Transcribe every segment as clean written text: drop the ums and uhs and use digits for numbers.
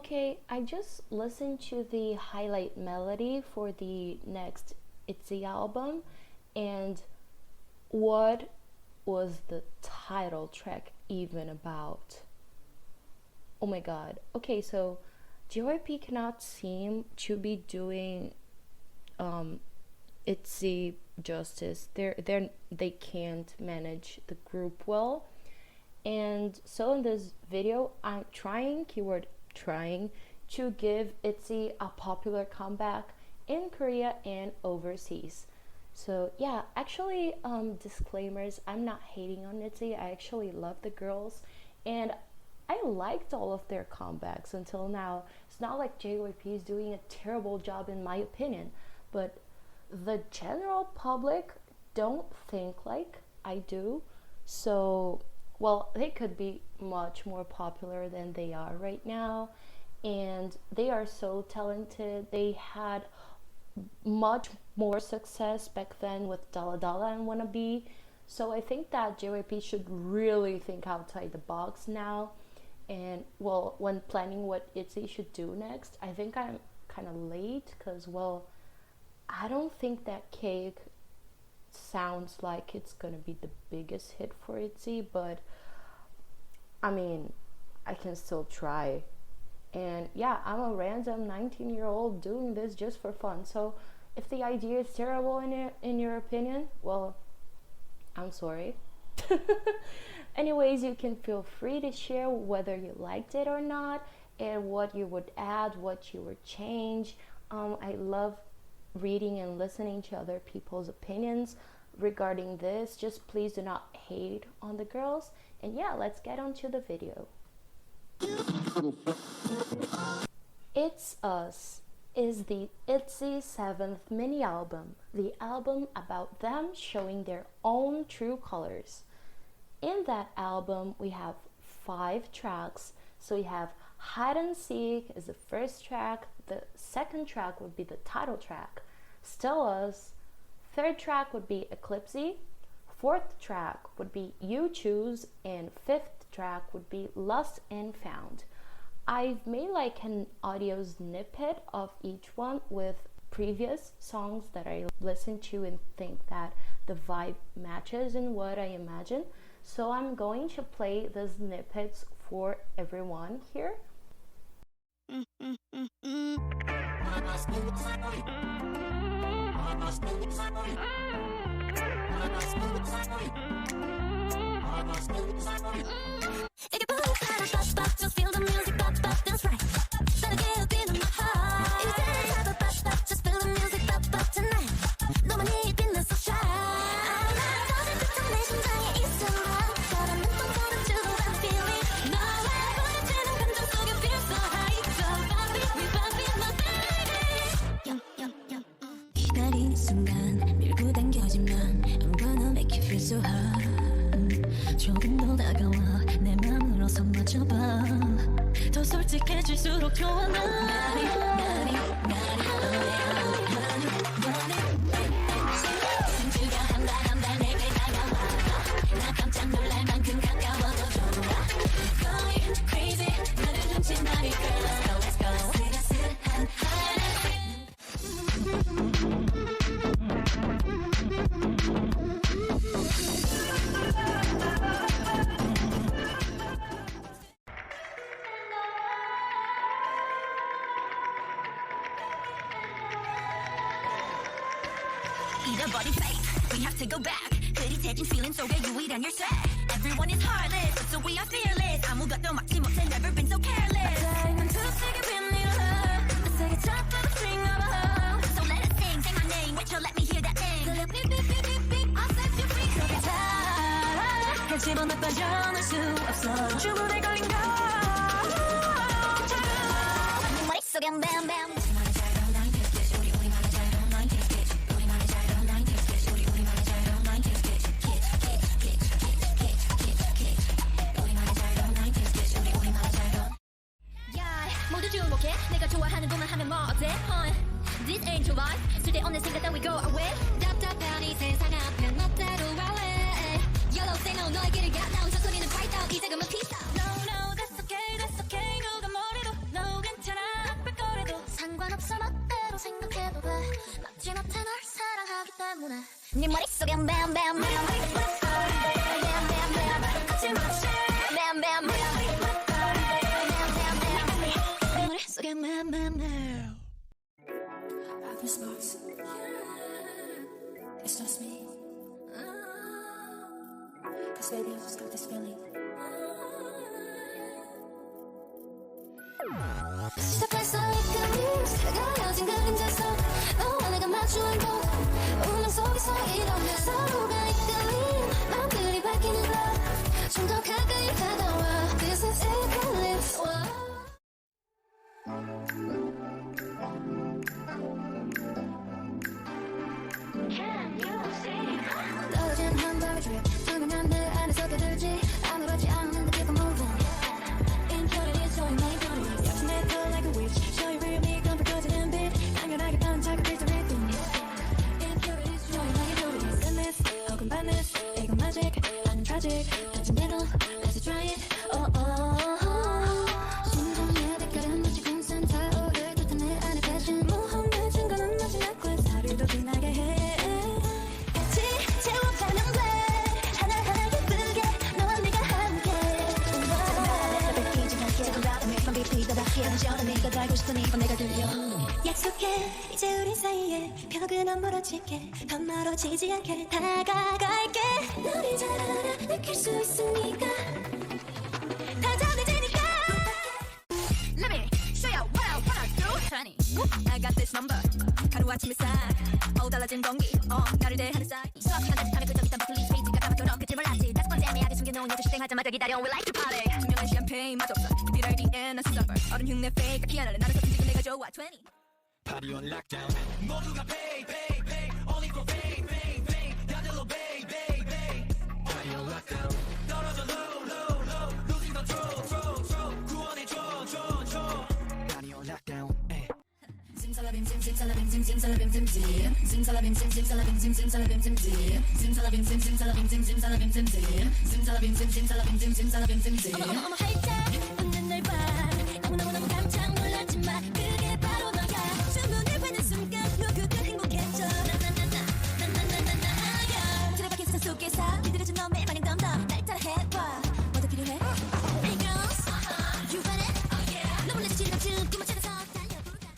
Okay, I just listened to the highlight melody for the next ITZY album, and what was the title track even about? Oh my god. Okay, so JYP cannot seem to be doing ITZY justice. They can't manage the group well. And so in this video, I'm trying, keyword trying, to give ITZY a popular comeback in Korea and overseas. So yeah, actually, disclaimers, I'm not hating on ITZY. I actually love the girls, and I liked all of their comebacks until now. It's not like JYP is doing a terrible job in my opinion, but the general public don't think like I do. So, well, they could be much more popular than they are right now, and they are so talented. They had much more success back then with Dalla Dalla and Wannabe. So I think that JYP should really think outside the box now. And well, when planning what ITZY should do next, I think I'm kind of late because, well, I don't think that Cake sounds like it's gonna be the biggest hit for ITZY, but I mean, I can still try. And yeah, I'm a random 19-year-old doing this just for fun. So if the idea is terrible in your opinion, well, I'm sorry. Anyways, you can feel free to share whether you liked it or not, and what you would add, what you would change. I love reading and listening to other people's opinions regarding this. Just please do not hate on the girls. And yeah, let's get on to the video. It's Us is the ITZY 7th mini album, the album about them showing their own true colors. In that album, we have 5 tracks. So we have Hide and Seek is the first track, the second track would be the title track, Still Us, third track would be Eclipse, fourth track would be You Choose, and fifth track would be Lost and Found. I've made like an audio snippet of each one with previous songs that I listen to and think that the vibe matches in what I imagine. So I'm going to play the snippets for everyone here. Just feel the music, that's right. Better get up in my heart. If it's time to just feel the music, tonight. 너만이 빛나 so shine. 떠질 듯한 내 심장에 있어. 바람은 똥꼬를 주고 I'm feeling. 너와 부딪히는 감정 속에 feel so high. So happy, we happy, my baby. 기다리는 순간 밀고 당겨지면 I'm gonna make you feel so high. 조금 더 다가와 내 맘으로 손 맞춰봐. 더 솔직해질수록 좋아 나니 승주가 한발 내게 다가와 나 깜짝 놀랄 만큼 가까워도 좋아. Going crazy 나를 훔친다니 girl let's go 스르스르한 잃어버린 faith, we have to go back. 흐릿해진 feeling 속에 유일한 열쇠. Everyone is heartless, so we are fearless. 아무것도 막지 못해, never been so careless. 난 투색에 빛나는 세계 top of the string of a hoe. So let us sing, say my name, wait till let me hear that thing. So let me beep, beep, beep, beep, I'll set you free. 속에 다 집어넣어 빠져날 수 없어. 주문에 걸린 거 네 머릿속엔 bam bam. 내가 좋아하는 것만 하면 뭐 어때? This ain't your life. 쓸데없는 생각 따위 go away. 답답한 이 세상 앞에 멋대로 wallet. Yellow say no 너에게를 가 나온 저 소리는 bright out. 이제 그만 peace out. No no that's okay 누가 뭐래도 no 지나쳐 널 사랑하기 때문에 네 머릿속에 bam bam bam bam bam bam 거침없이 bam bam bam 내 머릿속에 bam bam bam Popping sparks It's just me Cause baby I just got this feeling 시작했어 이끌림 새가려진 그림자서 너와 내가 마주 행동 운명 속에서 이뤄내 서로가 이끌림 마음들이 밝히는 것 좀 더 가까이 다가와 This is eclipse 떨어진 한 밤의 drip 투명한 내 안에서 떠들지 아무렇지 않은 듯 keep on moving Impurities showing my beauty 역시 내 털 like a witch Show you real me come percolate 빛 당연하게 반짝여 빛을 rhythm Impurities showing my beauty Sadness 혹은 badness 이건 magic 아닌 tragic 단순대로 Let's try it oh oh 심장에 빛깔은 마치 군산 타오를 듯한 내 안의 passion 모험의 증거는 마지막 quest 하루를 더 빛나게 해 같이 채워가면 돼 하나하나 예쁘게 너와 내가 함께 뺏기지 않게 조금 더 매번 깊이 더 닿게 안전한 네가 달고 싶은 이번 내가 들려 약속해 이제 우리 사이에 벽은 안 멀어질게 더 멀어지지 않게 다가갈게 너를 잘 알아 느낄 수 있으니까 다 정해지니까 Let me show you what I wanna do Tiny I got this number 하루아침에 싹 달라진 공기 나를 대하는 사이 수학이 한 단지 탐에 끄적 있던 버킷리스트 페이지가 까맣도록 끝을 몰랐지 다섯 번째 애매하게 숨겨놓은 여주 실행하자마자 기다려 We like to party 투명한 샴페인 맛없어 그 BRDN 난 수서버 어른 흉내 fake 피아노를 나를 섞은 지금 내가 좋아 20 Party on lockdown 모두가 pay pay pay only for pay pay pay 다들로 pay pay pay Party on lockdown 떨어져 low low low losing control control control 구원해줘 줘 줘 Party on lockdown Zimsalabim zim zimsalabim zim zimsalabim zim zim Zimsalabim zim zimsalabim zim zimsalabim zim zim Zimsalabim zim zimsalabim zim zimsalabim zim zim Zimsalabim zim zimsalabim zim zimsalabim zim zim 어머 활짝 웃는 널 봐 너무너무너무 깜짝 놀랐지만 그게 바로 너야 주문을 받는 순간 누구든 행복해져 나나나나나나나나나야 들어박힌 세상 속에서 기다려준 너 매일 마냥 덤덤 날 따라해봐 뭐더 필요해? Hey girls You want it? 너 몰래 지치면 꿈을 찾아서 달려보자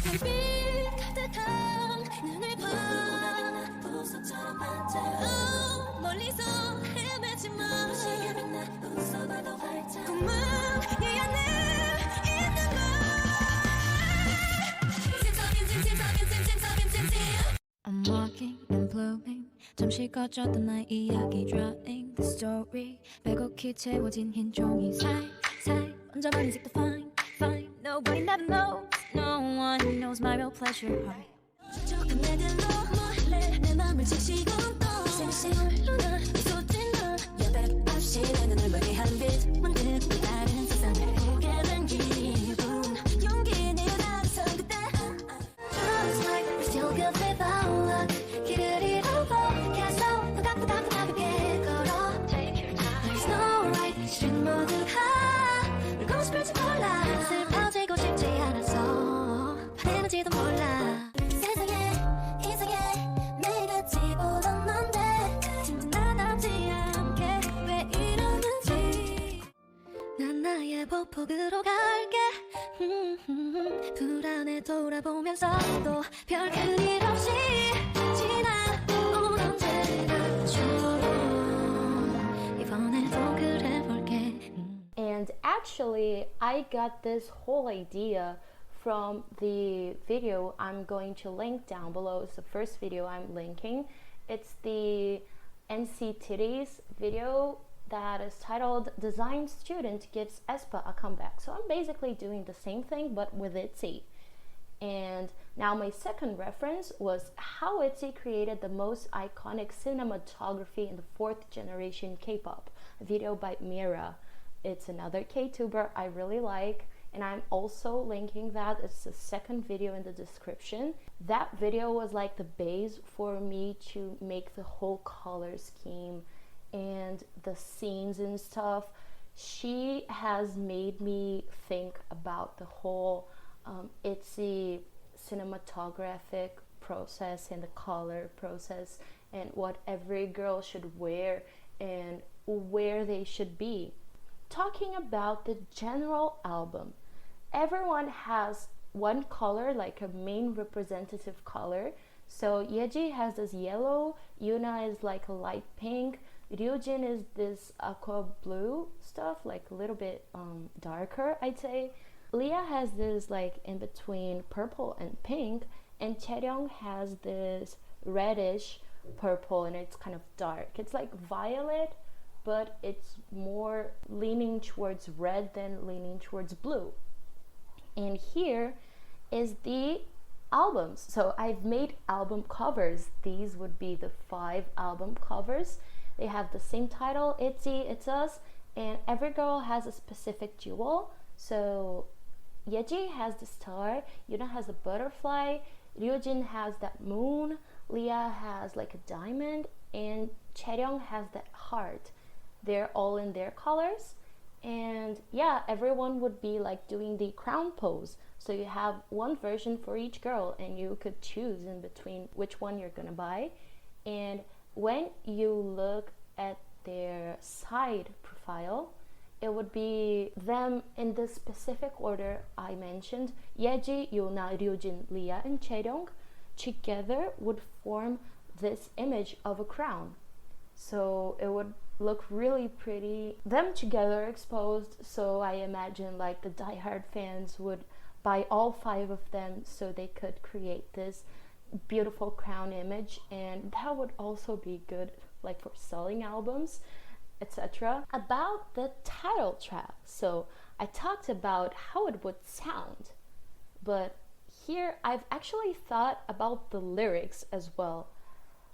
별빛 가득한 눈을 봐 보석처럼 반짝 멀리서 헤매지만 시계 빛나 웃어봐도 활짝 꿈은 이 안에 있는 걸 I'm walking and blooming 잠시 꺼졌던 나의 이야기 drawing the story 빼곡히 채워진 흰 종이 사이 혼자만 인식도 fine Nobody never knows No one knows my real pleasure heart 촉촉한 내들로 몰래 내 맘을 지시고 또 생생을 누나 쏟진 너 여백 없이 내 눈을 멀게 한 빛 문득 또 다른 세상을 보게 된 기분 용기 내어 나선 그때 Just like we're still good without luck 길을 잃어도 계속 또닥또닥 가볍게 걸어 Take your time There's no right 실은 모두가 울고 싶을지 몰라 슬퍼지고 싶지 않아서 화내는지도 몰라 세상에 이상해 매일같이 보던 넌데 진짜 나답지 않게 왜 이러는지 난 나의 보폭으로 갈게 불안해 돌아보면서도 별 큰일 없이 지나온 언제나처럼 이번에도 그래 볼게 And actually, I got this whole idea from the video I'm going to link down below. It's the first video I'm linking. It's the ITZY video that is titled Design Student Gives aespa a Comeback. So I'm basically doing the same thing but with ITZY. And now my second reference was how ITZY created the most iconic cinematography in the 4th generation K-pop, a video by Mira. It's another K-tuber I really like, and I'm also linking that. It's the second video in the description. That video was like the base for me to make the whole color scheme and the scenes and stuff. She has made me think about the whole ITZY cinematographic process and the color process and what every girl should wear and where they should be. Talking about the general album, everyone has one color, like a main representative color. So Yeji has this yellow, Yuna is like a light pink, Ryujin is this aqua blue stuff, like a little bit darker, I'd say. Leah has this like in between purple and pink, and Chaeryeong has this reddish purple and it's kind of dark. It's like violet, but it's more leaning towards red than leaning towards blue. And here is the albums. So I've made album covers. These would be the 5 album covers. They have the same title, ITZY, It's Us, and every girl has a specific jewel. So Yeji has the star, Yuna has a butterfly, Ryujin has that moon, Leah has like a diamond, and Chaeryeong has that heart. They're all in their colors. And yeah, everyone would be like doing the crown pose. So you have one version for each girl and you could choose in between which one you're gonna buy. And when you look at their side profile, it would be them in the specific order I mentioned. Yeji, Yuna, Ryujin, Leah, and Chaeryeong together would form this image of a crown. So it would look really pretty. Them together exposed, so I imagine like the diehard fans would buy all 5 of them so they could create this beautiful crown image, and that would also be good like for selling albums, etc. About the title track, so I talked about how it would sound, but here I've actually thought about the lyrics as well,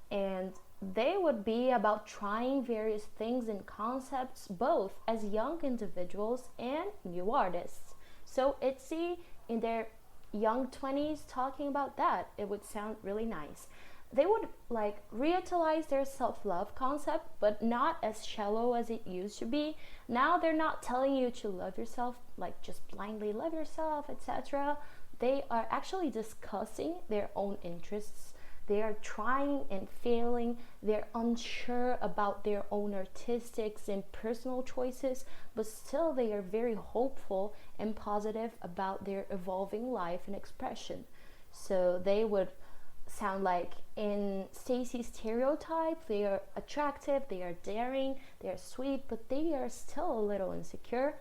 and they would be about trying various things and concepts both as young individuals and new artists. So ITZY in their young 20s talking about that, it would sound really nice. They would like reutilize their self-love concept, but not as shallow as it used to be. Now they're not telling you to love yourself, like just blindly love yourself, etc. They are actually discussing their own interests. They are trying and failing. They're unsure about their own artistics and personal choices, but still they are very hopeful and positive about their evolving life and expression. So they would sound like in Stacy's stereotype, they are attractive, they are daring, they are sweet, but they are still a little insecure,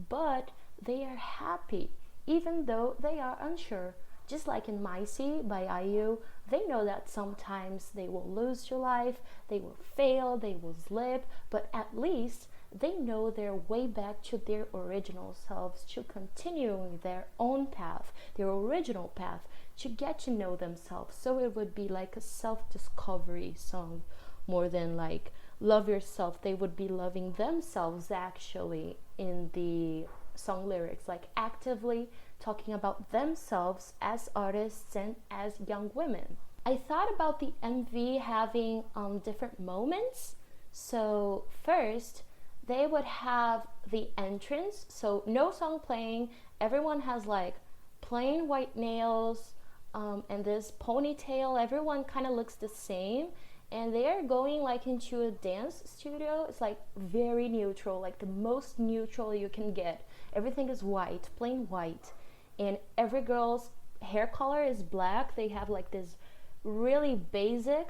but they are happy, even though they are unsure. Just like in ITZY by IU, they know that sometimes they will lose their life, they will fail, they will slip, but at least they know their way back to their original selves, to continuing their own path, their original path, to get to know themselves. So it would be like a self-discovery song more than like love yourself. They would be loving themselves actually in the song lyrics, like actively talking about themselves as artists and as young women. I thought about the MV having different moments. So first, they would have the entrance, so no song playing, everyone has like plain white nails and this ponytail, everyone kind of looks the same, and they are going like into a dance studio. It's like very neutral, like the most neutral you can get. Everything is white, plain white, and every girl's hair color is black. They have like this really basic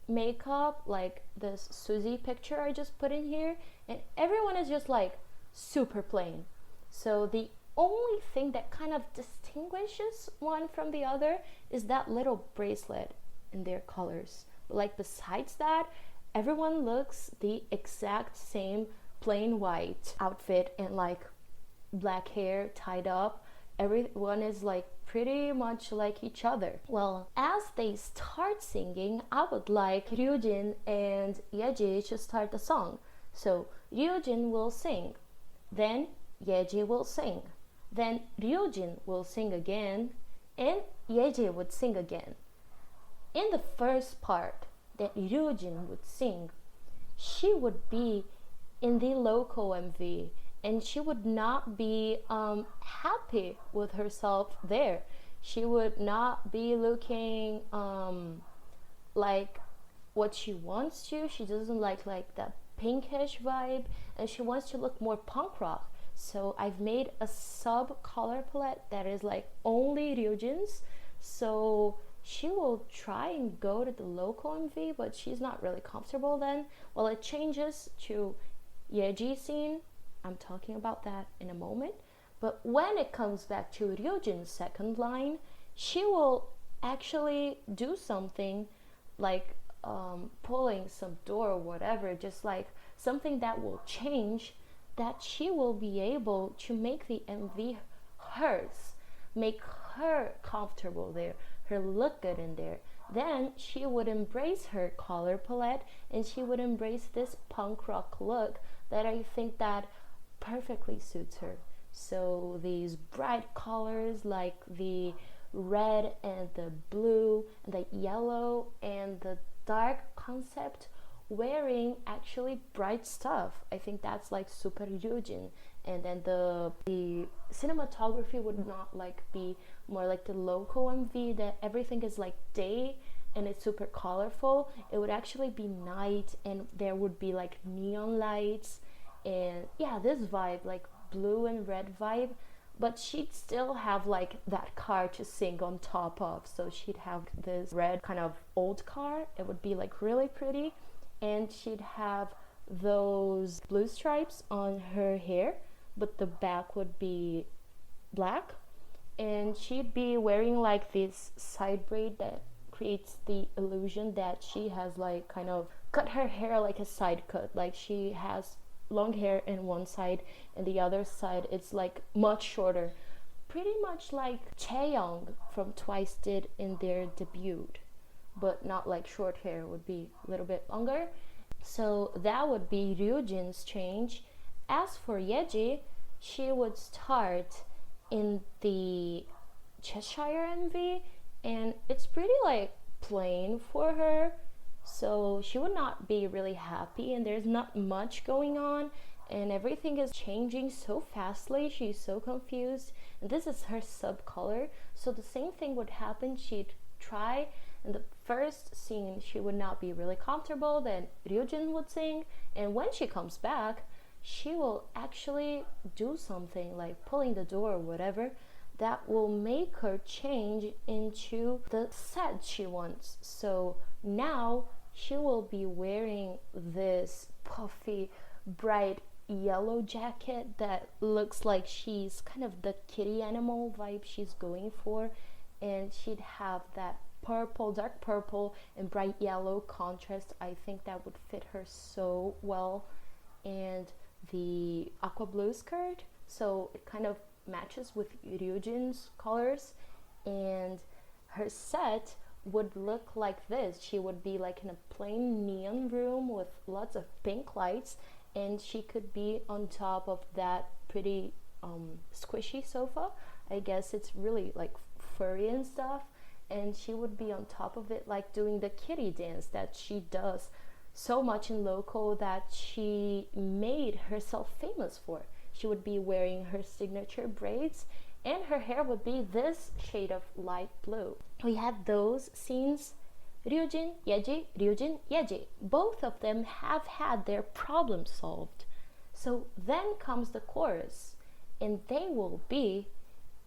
makeup, like this Suzy picture I just put in here, and everyone is just like super plain. So the only thing that kind of distinguishes one from the other is that little bracelet in their colors. But like besides that, everyone looks the exact same plain white outfit and like black hair tied up. Everyone is like pretty much like each other. Well, as they start singing, I would like Ryujin and Yeji to start the song. So Ryujin will sing, then Yeji will sing, then Ryujin will sing again, and Yeji would sing again. In the first part that Ryujin would sing, she would be in the local MV, and she would not be happy with herself there. She would not be looking like what she wants to. She doesn't like that pinkish vibe, and she wants to look more punk rock. So I've made a sub color palette that is like only Ryujin's. So she will try and go to the local MV, but she's not really comfortable then. Well, it changes to Yeji scene. I'm talking about that in a moment. But when it comes back to Ryujin's second line, she will actually do something like pulling some door or whatever, just like something that will change, that she will be able to make the MV hers, make her comfortable there, her look good in there. Then she would embrace her color palette, and she would embrace this punk rock look that I think that perfectly suits her. So these bright colors like the red and the blue and the yellow and the dark concept, wearing actually bright stuff, I think that's like super Ryujin. And then the cinematography would not like be more like the local MV that everything is like day and it's super colorful. It would actually be night, and there would be like neon lights, and yeah, this vibe, like blue and red vibe. But she'd still have like that car to sing on top of, so she'd have this red kind of old car. It would be like really pretty, and she'd have those blue stripes on her hair, but the back would be black, and she'd be wearing like this side braid that creates the illusion that she has like kind of cut her hair like a side cut, like she has long hair in one side and the other side it's like much shorter, pretty much like Chaeyoung from Twice did in their debut, but not like short hair, would be a little bit longer. So that would be Ryujin's change. As for Yeji, she would start in the Cheshire MV, and it's pretty like plain for her, so she would not be really happy, and there's not much going on, and everything is changing so fastly. She's so confused, and this is her sub color, so the same thing would happen. She'd try in the first scene, she would not be really comfortable, then Ryujin would sing, and when she comes back, she will actually do something like pulling the door or whatever that will make her change into the set she wants. So now she will be wearing this puffy, bright yellow jacket that looks like she's kind of the kitty animal vibe she's going for, and she'd have that purple, dark purple and bright yellow contrast. I think that would fit her so well. And the aqua blue skirt, so it kind of matches with Ryujin's colors, and her set would look like this. She would be like in a plain neon room with lots of pink lights, and she could be on top of that pretty squishy sofa. I guess it's really like furry and stuff, and she would be on top of it like doing the kitty dance that she does so much in local, that she made herself famous for. She would be wearing her signature braids, and her hair would be this shade of light blue. We had those scenes. Ryujin, Yeji, Ryujin, Yeji. Both of them have had their problem solved. So then comes the chorus, and they will be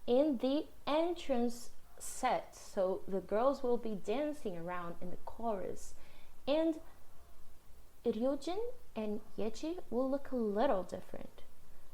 in the entrance set. So the girls will be dancing around in the chorus, and Ryujin and Yeji will look a little different.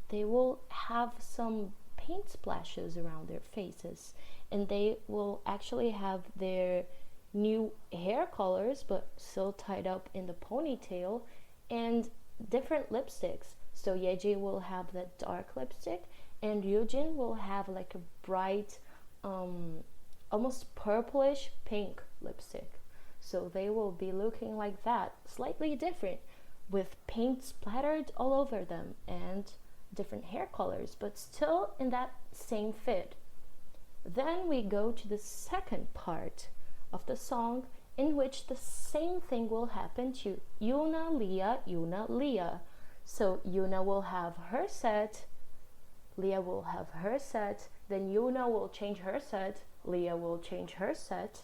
They will have some paint splashes around their faces, and they will actually have their new hair colors but still tied up in the ponytail, and different lipsticks. So Yeji will have that dark lipstick, and Ryujin will have like a bright almost purplish pink lipstick. So they will be looking like that, slightly different, with paint splattered all over them and different hair colors, but still in that same fit. Then we go to the second part of the song, in which the same thing will happen to Yuna, Leah, Yuna, Leah. So Yuna will have her set, Leah will have her set, then Yuna will change her set, Leah will change her set,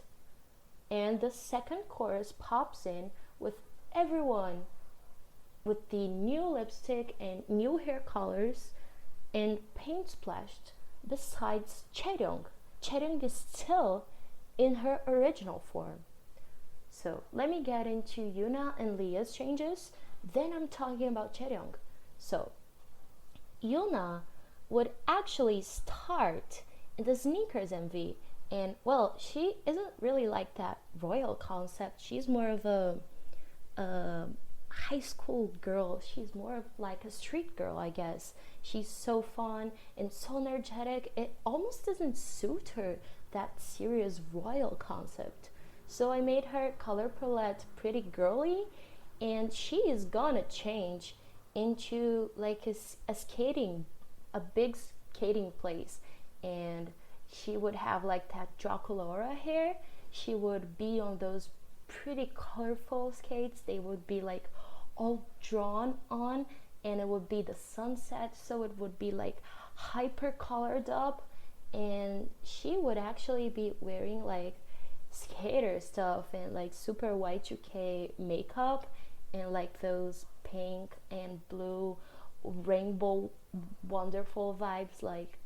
and the second chorus pops in with everyone with the new lipstick and new hair colors and paint splashed, besides Chaeryeong. Chaeryeong is still in her original form. So let me get into Yuna and Leah's changes, then I'm talking about Chaeryeong. So Yuna would actually start in the sneakers MV, and well, she isn't really like that royal concept. She's more of a high school girl. She's more of like a street girl, I guess. She's so fun and so energetic. It almost doesn't suit her, that serious royal concept. So I made her color palette pretty girly, and she is gonna change into like a big skating place, and she would have like that Draculaura hair. She would be on those pretty colorful skates. They would be like all drawn on, and it would be the sunset, so it would be like hyper colored up, and she would actually be wearing like skater stuff and like super Y2K makeup and like those pink and blue rainbow wonderful vibes, like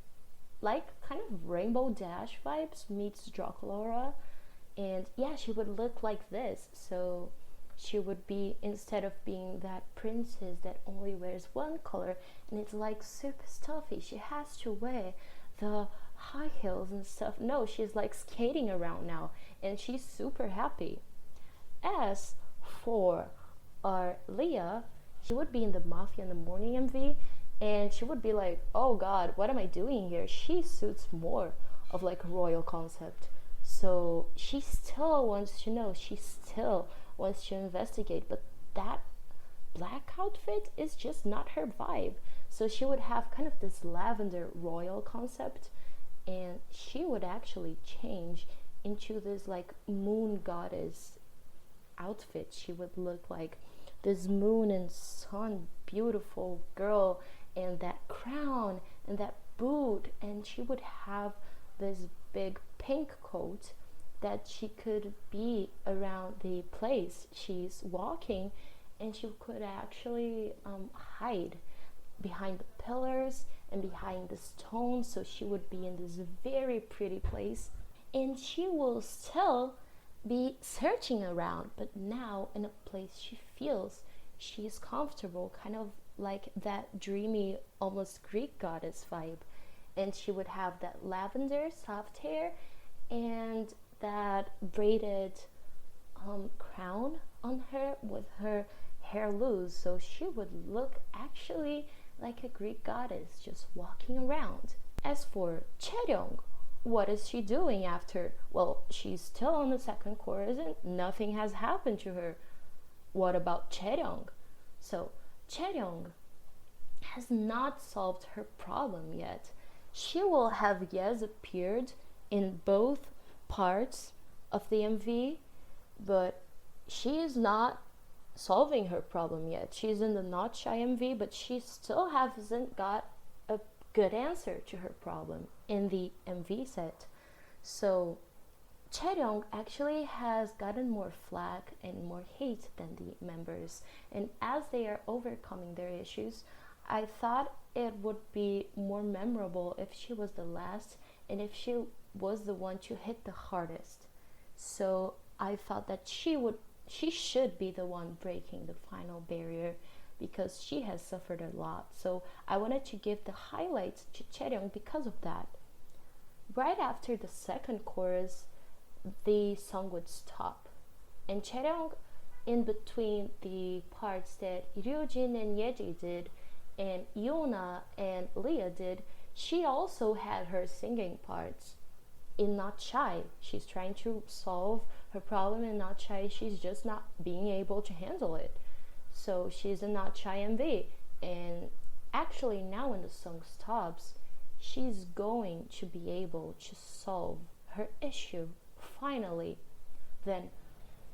kind of Rainbow Dash vibes meets Draculaura. And yeah, she would look like this. So she would be, instead of being that princess that only wears one color and it's like super stuffy, she has to wear the high heels and stuff. No, she's like skating around now, and she's super happy. As for our Leah, she would be in the Mafia in the Morning MV, and she would be like, oh god, what am I doing here? She suits more of like a royal concept. So she still wants to know, she still wants to investigate, but that black outfit is just not her vibe. So she would have kind of this lavender royal concept, and she would actually change into this like moon goddess outfit. She would look like this moon and sun beautiful girl, and that crown and that boot, and she would have this big pink coat that she could be around the place she's walking, and she could actually hide behind the pillars and behind the stones. So she would be in this very pretty place, and she will still be searching around, but now in a place she feels she's comfortable, kind of like that dreamy, almost Greek goddess vibe. And she would have that lavender soft hair and that braided crown on her with her hair loose. So she would look actually like a Greek goddess just walking around. As for Chaeryeong, what is she doing after? Well, she's still on the second chorus and nothing has happened to her. What about Chaeryeong? So Chaeryeong has not solved her problem yet. She will have yes appeared in both parts of the MV, but she is not solving her problem yet. She's in the Not Shy MV, but she still hasn't got a good answer to her problem in the MV set. So Chaeryeong actually has gotten more flack and more hate than the members, and as they are overcoming their issues, I thought it would be more memorable if she was the last and if she was the one to hit the hardest. So I thought that she should be the one breaking the final barrier, because she has suffered a lot. So I wanted to give the highlights to Chaeryeong because of that. Right after the second chorus, the song would stop, and Chaeryeong, in between the parts that Ryujin and Yeji did and Yuna and Leah did, she also had her singing parts. In Not Shy, she's trying to solve her problem in Not Shy. She's just not being able to handle it. So she's in Not Shy MV, and actually now when the song stops, she's going to be able to solve her issue finally. Then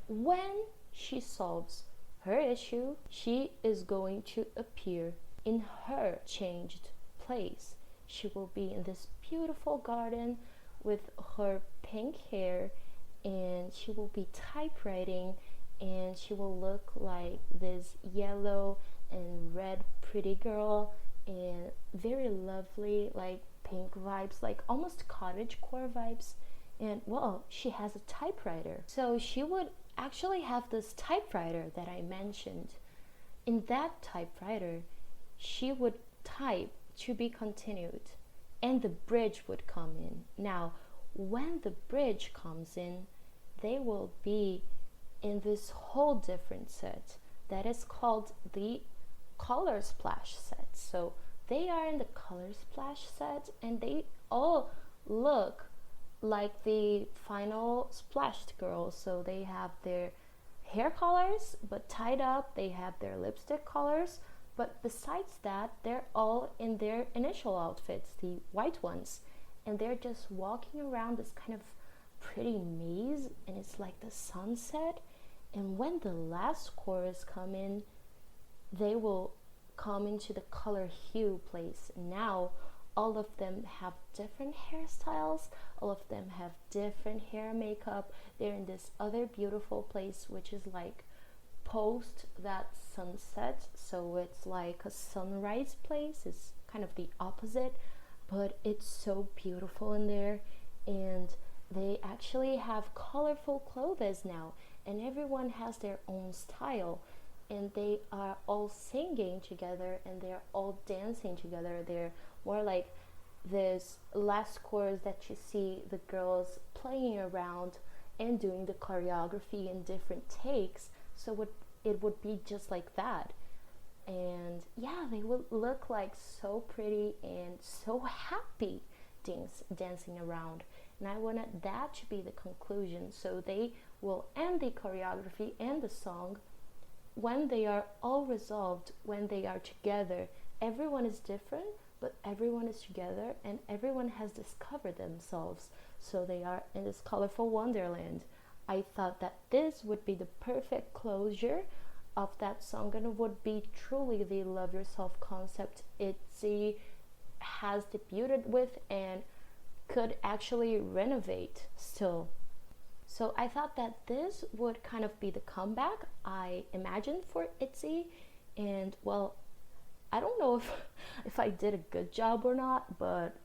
when she solves her issue, she is going to appear in her changed place. She will be in this beautiful garden with her pink hair, and she will be typewriting, and she will look like this yellow and red pretty girl, and very lovely, like pink vibes, like almost cottagecore vibes. And well, she has a typewriter, so she would actually have this typewriter that I mentioned. In that typewriter, she would type to be continued, and the bridge would come in. Now, when the bridge comes in, they will be in this whole different set that is called the color splash set. So they are in the color splash set, and they all look like the final splashed girls. So they have their hair colors but tied up, they have their lipstick colors, but besides that, they're all in their initial outfits, the white ones, and they're just walking around this kind of pretty maze, and it's like the sunset. And when the last chorus come in, they will come into the color hue place. Now all of them have different hairstyles, all of them have different hair makeup. They're in this other beautiful place, which is like post that sunset, so it's like a sunrise place. It's kind of the opposite, but it's so beautiful in there. And they actually have colorful clothes now, and everyone has their own style, and they are all singing together, and they're all dancing together. They're more like this last chorus that you see the girls playing around and doing the choreography in different takes, so it would be just like that. And yeah, they would look like so pretty and so happy dancing around. And I wanted that to be the conclusion, so they will end the choreography and the song when they are all resolved, when they are together. Everyone is different, but everyone is together, and everyone has discovered themselves, so they are in this colorful wonderland. I thought that this would be the perfect closure of that song, and it would be truly the love yourself concept ITZY has debuted with and could actually renovate still. So I thought that this would kind of be the comeback I imagined for ITZY. And well, I don't know if I did a good job or not, but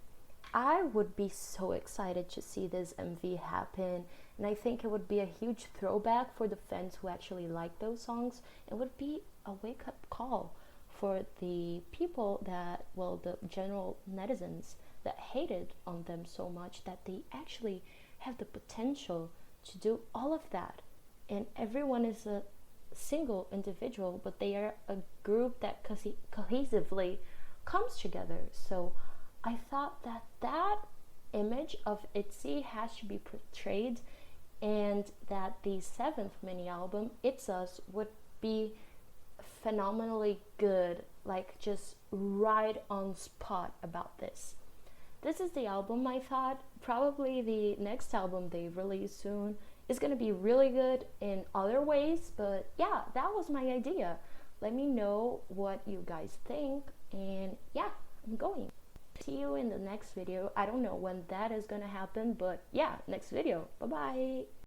I would be so excited to see this MV happen. And I think it would be a huge throwback for the fans who actually like those songs. It would be a wake-up call for the people that, well, the general netizens that hated on them so much, that they actually have the potential to do all of that. And everyone is a single individual, but they are a group that cohesively comes together. So I thought that that image of ITZY has to be portrayed, and that the 7th mini album, It's Us, would be phenomenally good, like just right on spot about this. This is the album I thought. Probably the next album they release soon is gonna be really good in other ways, but yeah, that was my idea. Let me know what you guys think, and yeah, I'm going. See you in the next video. I don't know when that is gonna happen, but yeah, next video. Bye bye.